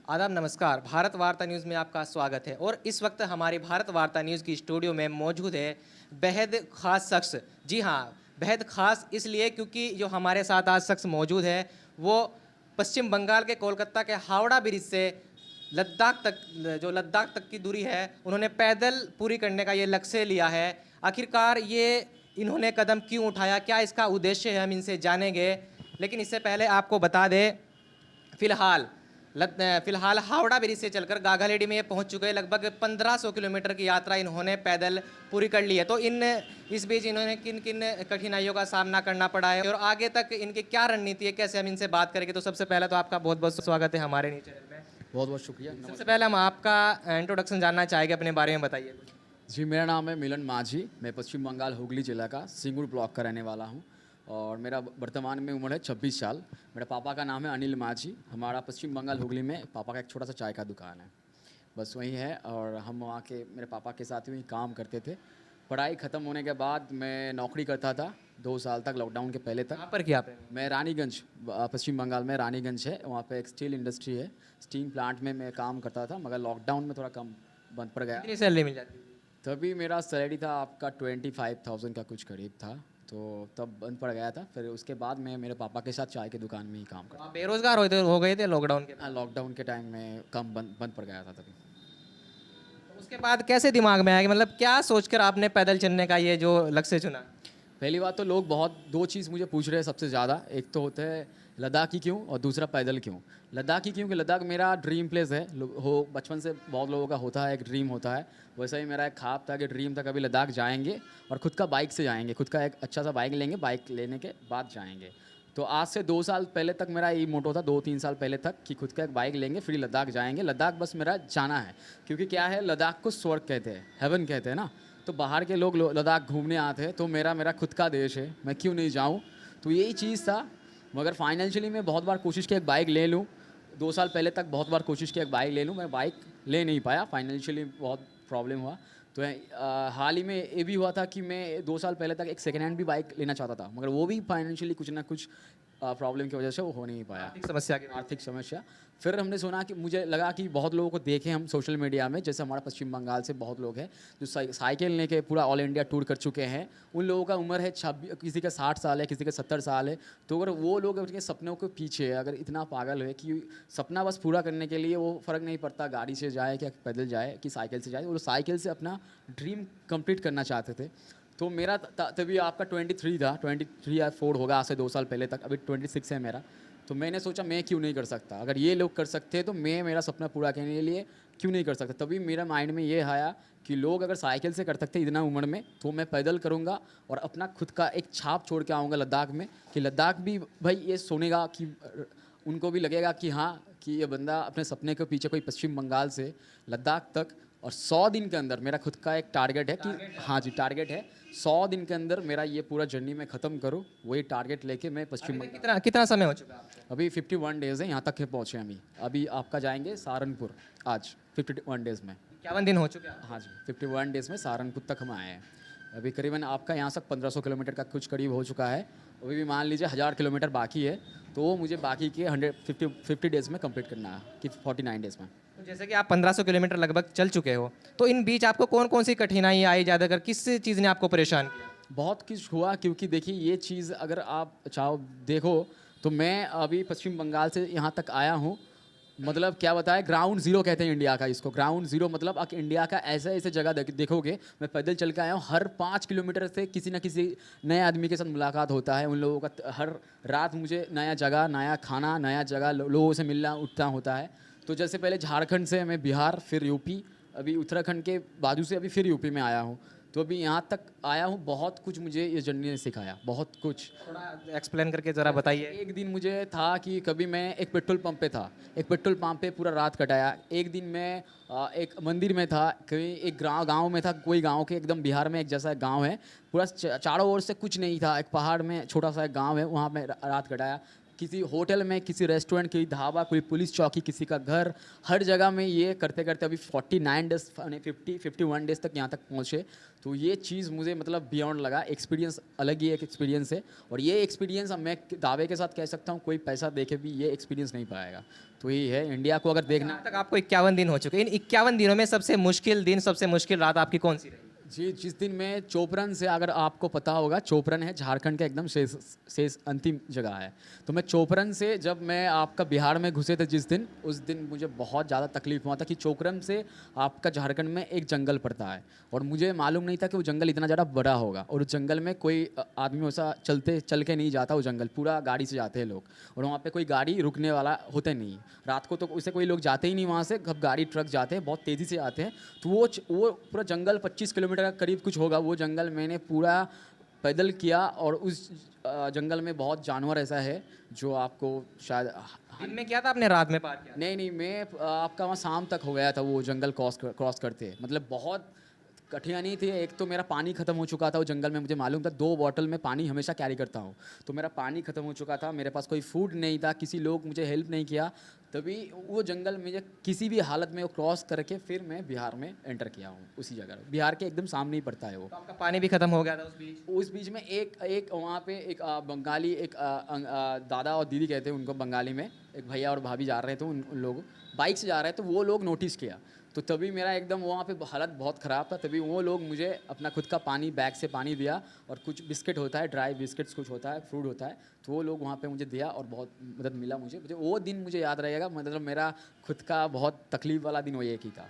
आदाब नमस्कार। भारत वार्ता न्यूज़ में आपका स्वागत है और इस वक्त हमारी भारत वार्ता न्यूज़ की स्टूडियो में मौजूद है बेहद ख़ास शख्स। जी हाँ, बेहद ख़ास इसलिए क्योंकि जो हमारे साथ आज शख्स मौजूद है वो पश्चिम बंगाल के कोलकाता के हावड़ा ब्रिज से लद्दाख तक की दूरी है उन्होंने पैदल पूरी करने का ये लक्ष्य लिया है। आखिरकार ये इन्होंने कदम क्यों उठाया, क्या इसका उद्देश्य है, हम इनसे जानेंगे। लेकिन इससे पहले आपको बता दें, फिलहाल हावड़ा ब्रिज से चलकर गागालेडी में ये पहुंच चुके हैं। लगभग 1500 किलोमीटर की यात्रा इन्होंने पैदल पूरी कर ली है। तो इस बीच इन्होंने किन किन कठिनाइयों का सामना करना पड़ा है और आगे तक इनकी क्या रणनीति है, कैसे हम इनसे बात करेंगे। तो सबसे पहले तो आपका बहुत बहुत स्वागत है हमारे न्यूज़ चैनल में। बहुत बहुत शुक्रिया। सबसे पहले हम आपका इंट्रोडक्शन जानना चाहेंगे, अपने बारे में बताइए कुछ। जी, मेरा नाम है मिलन माझी। मैं पश्चिम बंगाल हुगली जिला का सिंगुर ब्लॉक का रहने वाला हूँ और मेरा वर्तमान में उम्र है 26 साल। मेरे पापा का नाम है अनिल माझी। हमारा पश्चिम बंगाल हुगली में पापा का एक छोटा सा चाय का दुकान है, बस वही है। और हम वहाँ के मेरे पापा के साथ ही काम करते थे। पढ़ाई ख़त्म होने के बाद मैं नौकरी करता था 2 साल तक, लॉकडाउन के पहले तक। कहाँ पर किया आपने? मैं रानीगंज, पश्चिम बंगाल में रानीगंज है, वहाँ पे एक स्टील इंडस्ट्री है, स्टील प्लांट में मैं काम करता था। मगर लॉकडाउन में थोड़ा कम बंद पड़ गया। कितनी सैलरी मिल जाती है? तभी मेरा सैलरी था आपका 25,000 का कुछ करीब था, तो तब बंद पड़ गया था। फिर उसके बाद मैं मेरे पापा के साथ चाय की दुकान में ही काम करता। आप बेरोजगार हो गए थे लॉकडाउन के बाद? लॉकडाउन के टाइम में कम बंद पड़ गया था तभी। तो उसके बाद कैसे दिमाग में आया कि मतलब क्या सोचकर आपने पैदल चलने का ये जो लक्ष्य चुना? पहली बात तो लोग बहुत 2 चीज़ मुझे पूछ रहे हैं सबसे ज़्यादा। एक तो होता है लद्दाख ही क्यों, और दूसरा पैदल क्यों। लद्दाख ही क्योंकि लद्दाख मेरा ड्रीम प्लेस है। बचपन से बहुत लोगों का होता है, एक ड्रीम होता है। वैसा ही मेरा एक ख्वाब था कि ड्रीम था कभी लद्दाख जाएंगे और खुद का बाइक से जाएंगे, खुद का एक अच्छा सा बाइक लेंगे, बाइक लेने के बाद जाएंगे। तो आज से 2 साल पहले तक मेरा यही मोटो था, 2-3 साल पहले तक, कि खुद का एक बाइक लेंगे फिर लद्दाख जाएंगे। लद्दाख बस मेरा जाना है, क्योंकि क्या है, लद्दाख को स्वर्ग कहते हैं, हेवन कहते हैं ना। तो बाहर के लोग लद्दाख घूमने आते हैं, तो मेरा खुद का देश है, मैं क्यों नहीं जाऊँ। तो यही चीज़ था। मगर फाइनेंशियली मैं बहुत बार कोशिश की एक बाइक ले लूँ। 2 साल पहले तक बहुत बार कोशिश की एक बाइक ले लूँ, मैं बाइक ले नहीं पाया, फाइनेंशियली बहुत प्रॉब्लम हुआ। तो हाल ही में ये भी हुआ था कि मैं 2 साल पहले तक एक सेकेंड हैंड भी बाइक लेना चाहता था, मगर वो भी फाइनेंशियली कुछ ना कुछ प्रॉब्लम की वजह से वो हो नहीं पाया। आर्थिक समस्या। फिर हमने सुना कि मुझे लगा कि बहुत लोगों को देखें हम सोशल मीडिया में, जैसे हमारा पश्चिम बंगाल से बहुत लोग हैं जो साइकिल लेके पूरा ऑल इंडिया टूर कर चुके हैं। उन लोगों का उम्र है 26, किसी का 60 साल है, किसी का 70 साल है। तो अगर वो लोग अपने सपनों के पीछे अगर इतना पागल है कि सपना बस पूरा करने के लिए वो फ़र्क नहीं पड़ता गाड़ी से जाए क्या पैदल जाए कि साइकिल से जाए, वो साइकिल से अपना ड्रीम कंप्लीट करना चाहते थे। तो मेरा तभी आपका 23 था, 23 या 4 होगा आज से 2 साल पहले तक। अभी 26 है मेरा। तो मैंने सोचा मैं क्यों नहीं कर सकता, अगर ये लोग कर सकते हैं तो मैं मेरा सपना पूरा करने के लिए क्यों नहीं कर सकता। तभी मेरा माइंड में ये आया कि लोग अगर साइकिल से कर सकते इतना उम्र में, तो मैं पैदल करूँगा और अपना खुद का एक छाप छोड़ के आऊँगा लद्दाख में, कि लद्दाख भी भाई ये सुनेगा, कि उनको भी लगेगा कि हाँ, कि ये बंदा अपने सपने के पीछे कोई पश्चिम बंगाल से लद्दाख तक। और 100 दिन के अंदर मेरा खुद का एक टारगेट है कि हाँ जी, टारगेट है 100 दिन के अंदर मेरा ये पूरा जर्नी में ख़त्म करूँ। वही टारगेट लेके मैं पश्चिम बंगाल। कितना समय हो चुका है? अभी 51 डेज़ है, यहाँ तक के पहुँचे हम। अभी आपका जाएंगे सहारनपुर आज 51 डेज़ में। 51 दिन हो चुके हैं? हाँ जी, 51 डेज़ में सहारनपुर तक हम आए हैं। अभी करीबन आपका यहाँ से 1500 किलोमीटर का कुछ करीब हो चुका है। अभी भी मान लीजिए 1000 किलोमीटर बाकी है, तो वो मुझे बाकी के 50 डेज़ में कंप्लीट करना है, कि 49 डेज़ में। तो जैसे कि आप 1500 किलोमीटर लगभग चल चुके हो, तो इन बीच आपको कौन कौन सी कठिनाई आई, ज़्यादातर किस चीज़ ने आपको परेशान किया? बहुत कुछ हुआ, क्योंकि देखिए ये चीज़ अगर आप चाहो देखो तो मैं अभी पश्चिम बंगाल से यहाँ तक आया हूँ। मतलब क्या बताएं, ग्राउंड ज़ीरो कहते हैं इंडिया का इसको। ग्राउंड ज़ीरो मतलब आप इंडिया का ऐसे ऐसे जगह देखोगे। मैं पैदल चल के आया हूँ, हर 5 किलोमीटर से किसी न किसी नए आदमी के साथ मुलाकात होता है। उन लोगों का हर रात मुझे नया जगह, नया खाना, नया जगह, लोगों से मिलना उठना होता है। तो जैसे पहले झारखंड से मैं बिहार, फिर यूपी, अभी उत्तराखंड के बाजू से अभी फिर यूपी में आया हूँ। तो अभी यहाँ तक आया हूँ। बहुत कुछ मुझे ये जर्नी ने सिखाया, बहुत कुछ। थोड़ा एक्सप्लेन करके ज़रा बताइए। एक दिन मुझे था कि कभी मैं एक पेट्रोल पंप पे था, एक पेट्रोल पंप पे पूरा रात कटाया। एक दिन मैं एक मंदिर में था, कहीं एक गांव में था, कोई गांव के एकदम बिहार में एक जैसा एक गांव है, पूरा चारों ओर से कुछ नहीं था, एक पहाड़ में छोटा सा एक गांव है, वहाँ मैं रात कटाया। किसी होटल में, किसी रेस्टोरेंट, कोई ढाबा, कोई पुलिस चौकी, किसी का घर, हर जगह में ये करते करते अभी 49 डेज 51 डेज तक यहाँ तक पहुँचे। तो ये चीज़ मुझे मतलब बियॉन्ड लगा, एक्सपीरियंस अलग ही एक एक्सपीरियंस है। और ये एक्सपीरियंस अब मैं दावे के साथ कह सकता हूँ कोई पैसा दे के भी ये एक्सपीरियंस नहीं पाएगा। तो यही है, इंडिया को अगर देखना अब तक आपको 51 दिन हो चुके हैं। इन 51 दिनों में सबसे मुश्किल दिन, सबसे मुश्किल रात आपकी कौन सी रही? जी, जिस दिन मैं चोपरन से, अगर आपको पता होगा, चोपरन है झारखंड का एकदम शेष अंतिम जगह है। तो मैं चोपरन से, जब मैं आपका बिहार में घुसे थे जिस दिन, उस दिन मुझे बहुत ज़्यादा तकलीफ हुआ था कि चोपरन से आपका झारखंड में एक जंगल पड़ता है और मुझे मालूम नहीं था कि वो जंगल इतना ज़्यादा बड़ा होगा। और उस जंगल में कोई आदमी वैसा चल के नहीं जाता, वो जंगल पूरा गाड़ी से जाते हैं लोग, और वहाँ पे कोई गाड़ी रुकने वाला होता नहीं। रात को तो उससे कोई लोग जाते ही नहीं वहाँ से, अब गाड़ी ट्रक जाते हैं, बहुत तेज़ी से आते हैं। तो वो पूरा जंगल 25 किलोमीटर का करीब कुछ होगा, वो जंगल मैंने पूरा पैदल किया। और उस जंगल में बहुत जानवर ऐसा है जो आपको शायद दिन में किया था आपने, रात में पार किया? नहीं, मैं आपका वहाँ शाम तक हो गया था वो जंगल क्रॉस करते, मतलब बहुत कठिनाई थी। एक तो मेरा पानी ख़त्म हो चुका था वो जंगल में, मुझे मालूम था 2 बॉटल में पानी हमेशा कैरी करता हूँ, तो मेरा पानी ख़त्म हो चुका था, मेरे पास कोई फूड नहीं था, किसी लोग मुझे हेल्प नहीं किया। तभी वो जंगल मुझे किसी भी हालत में वो क्रॉस करके फिर मैं बिहार में एंटर किया हूँ। उसी जगह बिहार के एकदम सामने ही पड़ता है वो। तो आपका पानी भी खत्म हो गया था उस बीच? में एक वहाँ पे एक बंगाली, एक दादा और दीदी कहते हैं उनको बंगाली में, एक भैया और भाभी जा रहे थे, उन लोग बाइक से जा रहे थे, तो वो लोग नोटिस किया। तो तभी मेरा एकदम वहाँ पे हालत बहुत ख़राब था। तभी वो लोग मुझे अपना खुद का पानी, बैग से पानी दिया, और कुछ बिस्किट होता है, ड्राई बिस्किट्स कुछ होता है, फ्रूट होता है, तो वो लोग वहाँ पे मुझे दिया और बहुत मदद मिला मुझे। वो दिन मुझे याद रहेगा, मतलब मेरा खुद का बहुत तकलीफ़ वाला दिन वो एक ही था,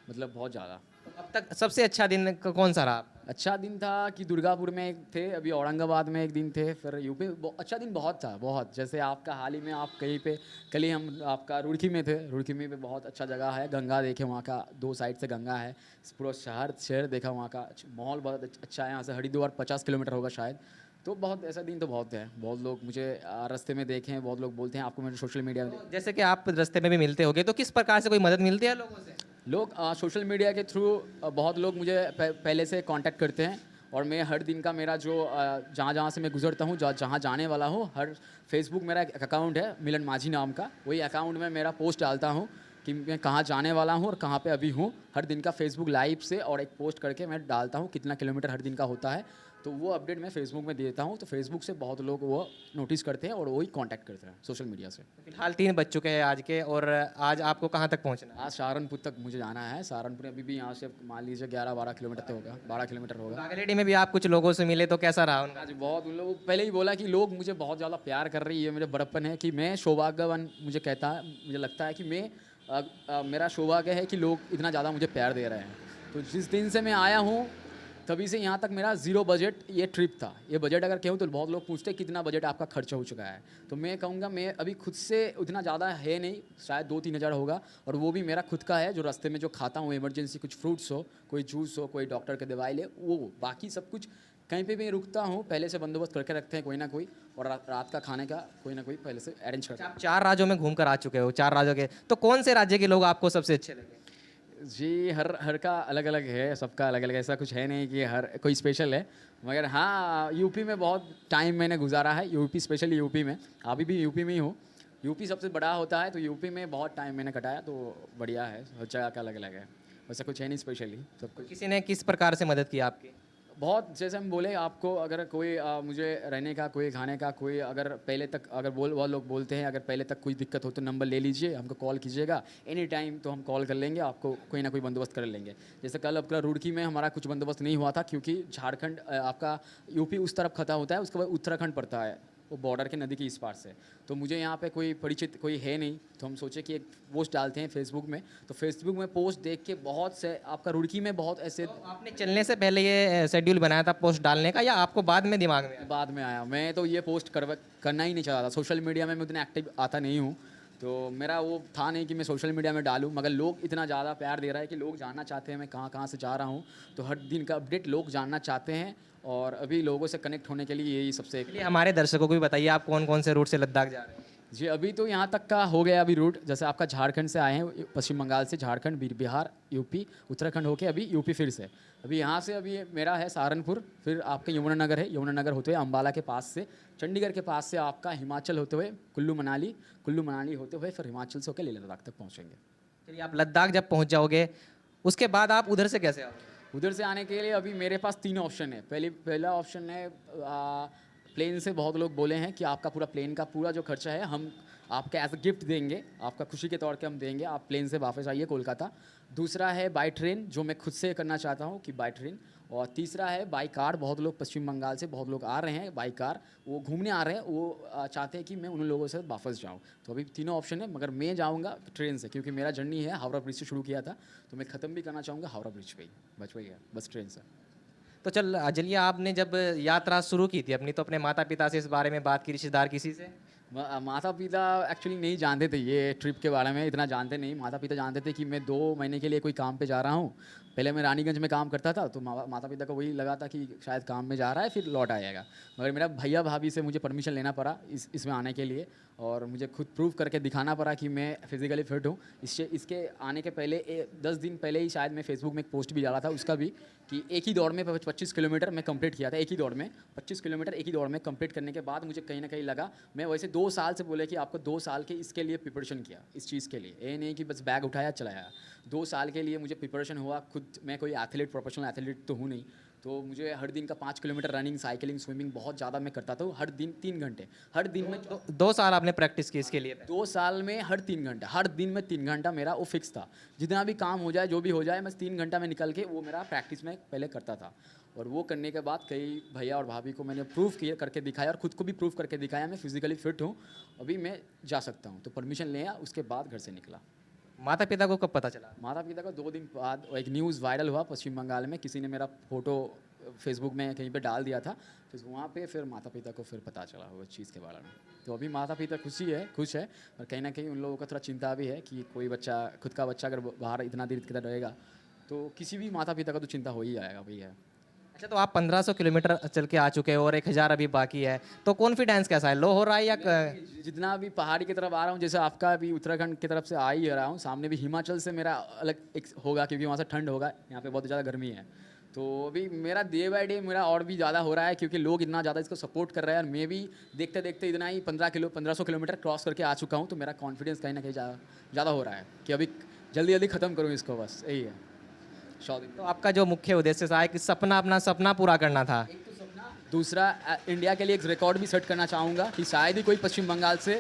मतलब बहुत ज़्यादा। अब तक सबसे अच्छा दिन कौन सा रहा? अच्छा दिन था कि दुर्गापुर में एक थे, अभी औरंगाबाद में एक दिन थे, फिर यूपी। अच्छा दिन बहुत था, बहुत। जैसे आपका हाल ही में आप कहीं पे, कल ही हम आपका रुड़की में थे, रुड़की में भी बहुत अच्छा जगह है, गंगा देखे वहाँ का, 2 साइड से गंगा है, पूरा शहर देखा वहाँ का, माहौल बहुत अच्छा है। यहाँ से हरिद्वार 50 किलोमीटर होगा शायद। तो बहुत ऐसा दिन तो बहुत है, बहुत लोग मुझे रास्ते में देखे हैं, बहुत लोग बोलते हैं आपको मेरे सोशल मीडिया में। जैसे कि आप रास्ते में भी मिलते होगे, तो किस प्रकार से कोई मदद मिलती है लोगों से? लोग सोशल मीडिया के थ्रू बहुत लोग मुझे पहले से कांटेक्ट करते हैं, और मैं हर दिन का मेरा जो जहाँ जहाँ से मैं गुजरता हूँ, जहाँ जाने वाला हूँ, हर फेसबुक मेरा एक अकाउंट है मिलन माझी नाम का, वही अकाउंट में मेरा पोस्ट डालता हूँ कि मैं कहाँ जाने वाला हूँ और कहाँ पे अभी हूँ। हर दिन का फेसबुक लाइव से और एक पोस्ट करके मैं डालता हूँ कितना किलोमीटर हर दिन का होता है, तो वो अपडेट मैं फेसबुक में देता हूँ। तो फेसबुक से बहुत लोग वो नोटिस करते हैं और वही कांटेक्ट करते हैं सोशल मीडिया से। फिलहाल 3 बज चुके हैं आज के, और आज आपको कहाँ तक पहुँचना है? आज सहारनपुर तक मुझे जाना है। सहारनपुर अभी भी यहाँ से मान लीजिए 11-12 किलोमीटर तो होगा, 12 किलोमीटर होगा। कागलेडी में भी आप कुछ लोगों से मिले, तो कैसा रहा उनका? आज बहुत, उन लोग पहले ही बोला कि लोग मुझे बहुत ज़्यादा प्यार कर रही है, मेरे बड़प्पन है कि मैं सौभाग्यवान, मुझे कहता है, मुझे लगता है कि मैं मेरा सौभाग्य है कि लोग इतना ज़्यादा मुझे प्यार दे रहे हैं। तो जिस दिन से मैं आया हूँ तभी से यहाँ तक मेरा 0 बजट ये ट्रिप था। ये बजट अगर कहूँ तो बहुत लोग पूछते हैं कितना बजट आपका खर्च हो चुका है, तो मैं कहूँगा मैं अभी खुद से उतना ज़्यादा है नहीं, शायद 2-3 हज़ार होगा, और वो भी मेरा खुद का है जो रास्ते में जो खाता हूँ, इमरजेंसी कुछ फ्रूट्स हो, कोई जूस हो, कोई डॉक्टर के दवाई ले, वो बाकी सब कुछ कहीं पे भी रुकता हूँ पहले से बंदोबस्त करके रखते हैं कोई ना कोई, और रात का खाने का कोई ना कोई पहले से अरेंज करता है। आप 4 राज्यों में घूम कर आ चुके हो, 4 राज्यों के, तो कौन से राज्य के लोग आपको सबसे अच्छे लगे? जी, हर का अलग अलग है, सबका अलग अलग, ऐसा कुछ है नहीं कि हर कोई स्पेशल है, मगर हाँ यूपी में बहुत टाइम मैंने गुजारा है, यूपी स्पेशली यूपी में, अभी भी यूपी में ही हूँ। यूपी सबसे बड़ा होता है, तो यूपी में बहुत टाइम मैंने कटाया, तो बढ़िया है, हर जगह का अलग अलग है, वैसा कुछ है नहीं स्पेशली, सब कुछ। किसी ने किस प्रकार से मदद की आपकी? बहुत, जैसे हम बोले आपको, अगर कोई मुझे रहने का, कोई खाने का, कोई अगर पहले तक, अगर वो लोग बोलते हैं अगर पहले तक कोई दिक्कत हो तो नंबर ले लीजिए, हमको कॉल कीजिएगा एनी टाइम, तो हम कॉल कर लेंगे, आपको कोई ना कोई बंदोबस्त कर लेंगे। जैसे कल आपका रुड़की में हमारा कुछ बंदोबस्त नहीं हुआ था, क्योंकि झारखंड आपका यूपी उस तरफ खता होता है, उसके बाद उत्तराखंड पड़ता है, वो बॉर्डर के नदी के इस पार से, तो मुझे यहाँ पे कोई परिचित कोई है नहीं, तो हम सोचे कि एक पोस्ट डालते हैं फेसबुक में, तो फेसबुक में पोस्ट देख के बहुत से आपका रुड़की में बहुत ऐसे। तो आपने चलने से पहले ये शेड्यूल बनाया था पोस्ट डालने का, या आपको बाद में दिमाग में आया? बाद में आया, मैं तो ये पोस्ट करना ही नहीं चाहता था, सोशल मीडिया में मैं उतना एक्टिव आता नहीं हूँ, तो मेरा वो था नहीं कि मैं सोशल मीडिया में डालूं, मगर लोग इतना ज़्यादा प्यार दे रहा है कि लोग जानना चाहते हैं मैं कहाँ कहाँ से जा रहा हूँ, तो हर दिन का अपडेट लोग जानना चाहते हैं, और अभी लोगों से कनेक्ट होने के लिए यही सबसे चलिए हमारे दर्शकों को भी बताइए, आप कौन कौन से रूट से लद्दाख जा रहे हैं? जी अभी तो यहाँ तक का हो गया अभी रूट, जैसे आपका झारखंड से आए हैं, पश्चिम बंगाल से झारखंड, बिहार, यूपी, उत्तराखंड होके अभी यूपी फिर से। अभी यहाँ से अभी मेरा है सहारनपुर, फिर आपका यमुनानगर है, यमुनानगर होते हुए अम्बाला के पास से, चंडीगढ़ के पास से आपका हिमाचल होते हुए कुल्लू मनाली होते हुए फिर हिमाचल से होकर लेह लद्दाख तक पहुँचेंगे। चलिए, आप लद्दाख जब पहुंच जाओगे उसके बाद आप उधर से कैसे आओगे? उधर से आने के लिए अभी मेरे पास 3 ऑप्शन है। पहला ऑप्शन है प्लेन से। बहुत लोग बोले हैं कि आपका पूरा प्लेन का पूरा जो खर्चा है हम आपका एज अ गिफ्ट देंगे, आपका खुशी के तौर पे हम देंगे, आप प्लेन से वापस आइए कोलकाता। दूसरा है बाय ट्रेन, जो मैं खुद से करना चाहता हूँ कि बाय ट्रेन। और तीसरा है बाई कार। बहुत लोग पश्चिम बंगाल से बहुत लोग आ रहे हैं बाई कार, वो घूमने आ रहे हैं, वो चाहते हैं कि मैं उन लोगों से वापस जाऊँ। तो अभी तीनों ऑप्शन है, मगर मैं जाऊँगा ट्रेन से, क्योंकि मेरा जर्नी है हावड़ा ब्रिज से शुरू किया था, तो मैं ख़त्म भी करना चाहूँगा हावड़ा ब्रिज पे ही, बस ट्रेन से। तो चलिए, आपने जब यात्रा शुरू की थी अपनी, तो अपने माता पिता से इस बारे में बात की, रिश्तेदार किसी से? माता पिता एक्चुअली नहीं जानते थे ये ट्रिप के बारे में, इतना जानते नहीं। माता पिता जानते थे कि मैं 2 महीने के लिए कोई काम पे जा रहा हूँ। पहले मैं रानीगंज में काम करता था, तो माता पिता को वही लगा था कि शायद काम में जा रहा है फिर लौट आएगा। मगर मेरा भैया भाभी से मुझे परमिशन लेना पड़ा इसमें आने के लिए, और मुझे खुद प्रूव करके दिखाना पड़ा कि मैं फिज़िकली फिट हूँ। इसके आने के पहले 10 दिन पहले ही शायद मैं फेसबुक में एक पोस्ट भी डाला था उसका भी, कि एक ही दौड़ में 25 किलोमीटर मैं कंप्लीट किया था। एक ही दौड़ में 25 किलोमीटर एक ही दौड़ में कंप्लीट करने के बाद मुझे कहीं ना कहीं लगा, मैं वैसे 2 साल से बोले कि आपको 2 साल के इसके लिए प्रिपरेशन किया, इस चीज़ के लिए। ये नहीं कि बस बैग उठाया चलाया। 2 साल के लिए मुझे प्रिपरेशन हुआ। खुद मैं कोई एथलीट, प्रोफेशनल एथलीट तो हूँ नहीं, तो मुझे हर दिन का 5 किलोमीटर रनिंग, साइकिलिंग, स्विमिंग बहुत ज़्यादा मैं करता था। हर दिन 3 घंटे, हर दिन में 2 साल आपने प्रैक्टिस की इसके लिए? 2 साल में हर 3 घंटा, हर दिन में 3 घंटा मेरा वो फिक्स था। जितना भी काम हो जाए, जो भी हो जाए, मैं 3 घंटा में निकल के वो मेरा प्रैक्टिस में पहले करता था। और वो करने के बाद कई भैया और भाभी को मैंने प्रूव किया, करके दिखाया, और खुद को भी प्रूव करके दिखाया मैं फिजिकली फिट हूँ, अभी मैं जा सकता हूँ। तो परमिशन लिया, उसके बाद घर से निकला। माता पिता को कब पता चला? माता पिता को 2 दिन बाद एक न्यूज़ वायरल हुआ पश्चिम बंगाल में, किसी ने मेरा फोटो फेसबुक में कहीं पे डाल दिया था, फिर वहाँ पे फिर माता पिता को फिर पता चला वो चीज़ के बारे में। तो अभी माता पिता खुश है, और कहीं ना कहीं उन लोगों का थोड़ा चिंता भी है कि कोई बच्चा, खुद का बच्चा अगर बाहर इतना देर किधर रहेगा, तो किसी भी माता पिता का तो चिंता हो ही जाएगा भैया है। अच्छा, तो आप 1500 किलोमीटर चल के आ चुके हो और 1000 अभी बाकी है, तो कॉन्फिडेंस कैसा है? लो हो रहा है या जितना भी पहाड़ी की तरफ आ रहा हूँ, जैसे आपका अभी उत्तराखंड की तरफ से आ ही रहा हूँ, सामने भी हिमाचल से मेरा अलग एक होगा, क्योंकि वहाँ से ठंड होगा, यहाँ पे बहुत ज़्यादा गर्मी है। तो अभी मेरा डे बाय डे मेरा और भी ज़्यादा हो रहा है, क्योंकि लोग इतना ज़्यादा इसको सपोर्ट कर रहे हैं, और मैं भी देखते देखते इतना ही 1500 किलोमीटर क्रॉस करके आ चुका हूँ। तो मेरा कॉन्फिडेंस कहीं ना कहीं ज़्यादा हो रहा है कि अभी जल्दी जल्दी ख़त्म करूँ इसको, बस यही है। तो आपका जो मुख्य उद्देश्य था कि अपना सपना पूरा करना था, एक तो सपना, दूसरा इंडिया के लिए एक रिकॉर्ड भी सेट करना चाहूँगा कि शायद ही कोई पश्चिम बंगाल से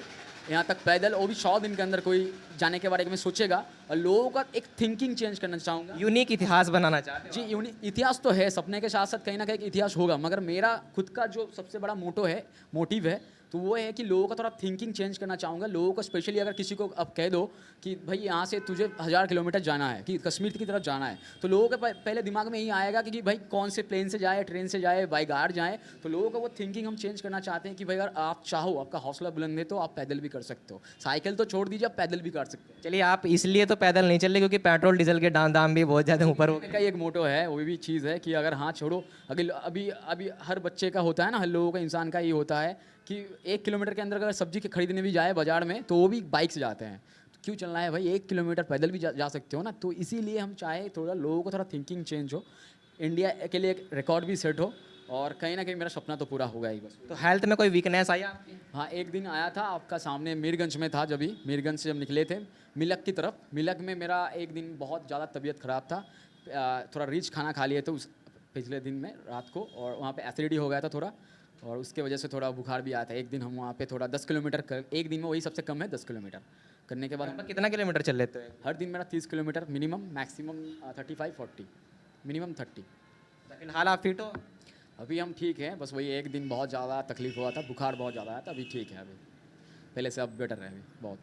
यहाँ तक पैदल, वो भी 100 दिन के अंदर कोई जाने के बारे में सोचेगा, और लोगों का एक थिंकिंग चेंज करना चाहूँगा। यूनिक इतिहास बनाना चाहते जी, इतिहास तो है, सपने के साथ साथ कहीं ना कहीं इतिहास होगा, मगर मेरा खुद का जो सबसे बड़ा मोटिव है, तो वो है कि लोगों का थोड़ा थिंकिंग चेंज करना चाहूँगा। लोगों को स्पेशली अगर किसी को अब कह दो कि भाई यहाँ से तुझे 1000 किलोमीटर जाना है, कि कश्मीर की तरफ जाना है, तो लोगों के पहले दिमाग में यही आएगा कि भाई कौन से प्लेन से जाए, ट्रेन से जाए, बाई कार जाए। तो लोगों का वो थिंकिंग हम चेंज करना चाहते हैं कि भाई अगर आप चाहो, आपका हौसला बुलंद है, तो आप पैदल भी कर सकते हो। साइकिल तो छोड़ दीजिए, आप पैदल भी कर सकते हो। चलिए, आप इसलिए तो पैदल नहीं चल रहे क्योंकि पेट्रोल डीजल के दाम भी बहुत ज़्यादा ऊपर हो गए। का एक मोटो है, वो भी चीज़ है कि अगर हाँ छोड़ो, अभी हर बच्चे का होता है ना, हर लोगों का, इंसान का ये होता है कि 1 किलोमीटर के अंदर अगर सब्जी के खरीदने भी जाए बाजार में, तो वो भी बाइक से जाते हैं। तो क्यों चलना है भाई, 1 किलोमीटर पैदल भी जा सकते हो ना। तो इसीलिए हम चाहे थोड़ा लोगों को थोड़ा थिंकिंग चेंज हो, इंडिया के लिए एक रिकॉर्ड भी सेट हो, और कहीं ना कहीं मेरा सपना तो पूरा होगा ही बस। तो हेल्थ में कोई वीकनेस आई आपकी? हाँ, एक दिन आया था आपका सामने, मीरगंज में था, मीरगंज से जब निकले थे मिलक की तरफ, मिलक में मेरा एक दिन बहुत ज़्यादा तबीयत ख़राब था। थोड़ा रिच खाना खा लिए थे उस पिछले दिन में रात को, और वहाँ पे एसिडिटी हो गया था थोड़ा, और उसके वजह से थोड़ा बुखार भी आया था। एक दिन हम वहाँ पे थोड़ा 10 किलोमीटर एक दिन में, वही सबसे कम है 10 किलोमीटर करने के बाद। आप कितना किलोमीटर चल लेते हैं? हर दिन मेरा 30 किलोमीटर मिनिमम, मैक्सिमम 35-40, मिनिमम 30। फिलहाल आप फिट हो? अभी हम ठीक हैं, बस वही एक दिन बहुत ज़्यादा तकलीफ हुआ था, बुखार बहुत ज़्यादा आया था, अभी ठीक है, अभी पहले से अब बेटर है अभी बहुत।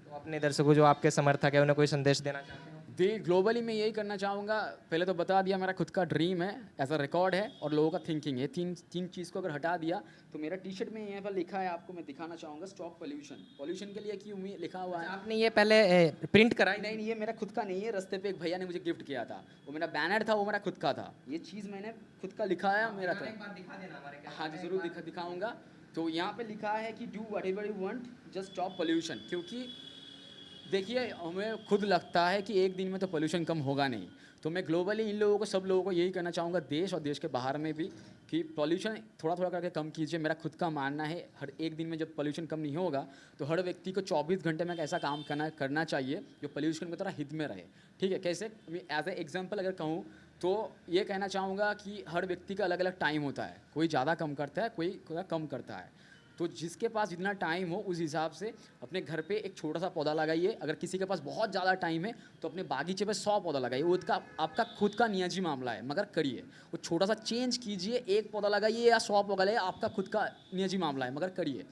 तो अपने दर्शकों जो आपके समर्थक है उन्हें कोई संदेश देना चाहते हैं? ग्लोबली मैं यही करना चाहूँगा। पहले तो बता दिया, मेरा खुद का ड्रीम है, ऐसा रिकॉर्ड है, और लोगों का थिंकिंग है। तीन चीज़ को अगर हटा दिया, तो मेरा टी शर्ट में यहाँ पर लिखा है, आपको मैं दिखाना चाहूँगा, स्टॉप पॉल्यूशन के लिए क्यों लिखा हुआ है। आपने ये पहले प्रिंट कराई? नहीं, ये मेरा खुद का नहीं है, रास्ते पे एक भैया ने मुझे गिफ्ट किया था, वो मेरा बैनर था, वो मेरा खुद का था। ये चीज़ मैंने खुद का लिखा है मेरा था। दिखा देना हमारे। हाँ जी, ज़रूर दिखाऊँगा। तो यहाँ पे लिखा है कि do what ever you want, just stop pollution. क्योंकि देखिए हमें खुद लगता है कि एक दिन में तो पोल्यूशन कम होगा नहीं, तो मैं ग्लोबली इन लोगों को, सब लोगों को यही कहना चाहूँगा, देश और देश के बाहर में भी, कि पोल्यूशन थोड़ा थोड़ा करके कम कीजिए। मेरा खुद का मानना है हर एक दिन में जब पोल्यूशन कम नहीं होगा तो हर व्यक्ति को 24 घंटे में एक ऐसा काम करना चाहिए जो पोल्यूशन की तरह हित में रहे। ठीक है, कैसे? एज ए एग्जाम्पल अगर कहूँ तो ये कहना चाहूँगा कि हर व्यक्ति का अलग अलग टाइम होता है, कोई ज़्यादा कम करता है, कोई कम करता है। तो जिसके पास जितना टाइम हो उस हिसाब से अपने घर पे एक छोटा सा पौधा लगाइए। अगर किसी के पास बहुत ज़्यादा टाइम है तो अपने बागीचे पे 100 पौधा लगाइए। वो आपका खुद का निजी मामला है, मगर करिए। वो छोटा सा चेंज कीजिए, एक पौधा लगाइए या 100 पौधा लगाइए, आपका खुद का निजी मामला है, मगर करिए।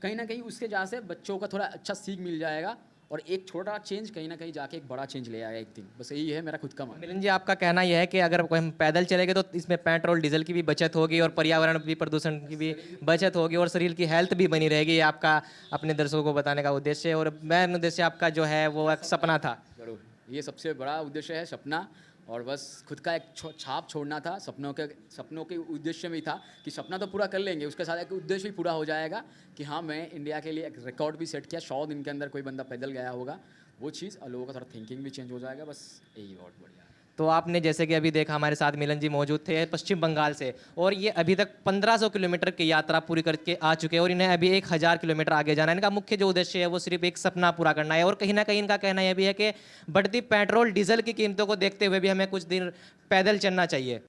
कहीं ना कहीं उसके जहाँ से बच्चों का थोड़ा अच्छा सीख मिल जाएगा और एक छोटा चेंज कहीं ना कहीं जाके एक बड़ा चेंज ले आएगा एक दिन। बस यही है मेरा खुद का मानना। मिलन जी, आपका कहना यह है कि अगर हम पैदल चलेंगे तो इसमें पेट्रोल डीजल की भी बचत होगी और पर्यावरण भी, प्रदूषण की भी बचत होगी और शरीर की हेल्थ भी बनी रहेगी। ये आपका अपने दर्शकों को बताने का उद्देश्य है, और मेन उद्देश्य आपका जो है वो एक सपना था। जरूर, ये सबसे बड़ा उद्देश्य है, सपना। और बस खुद का एक छाप छोड़ना था। सपनों के उद्देश्य में ही था कि सपना तो पूरा कर लेंगे, उसके साथ एक उद्देश्य भी पूरा हो जाएगा कि हाँ, मैं इंडिया के लिए एक रिकॉर्ड भी सेट किया। 100 दिन के अंदर कोई बंदा पैदल गया होगा, वो चीज़, और लोगों का थोड़ा थिंकिंग भी चेंज हो जाएगा। बस यही बहुत बढ़िया है। तो आपने जैसे कि अभी देखा, हमारे साथ मिलन जी मौजूद थे पश्चिम बंगाल से, और ये अभी तक 1500 किलोमीटर की यात्रा पूरी करके आ चुके हैं और इन्हें अभी 1000 किलोमीटर आगे जाना है। इनका मुख्य जो उद्देश्य है वो सिर्फ एक सपना पूरा करना है, और कहीं ना कहीं इनका कहना यह भी है कि बढ़ती पेट्रोल डीजल की कीमतों को देखते हुए भी हमें कुछ दिन पैदल चलना चाहिए।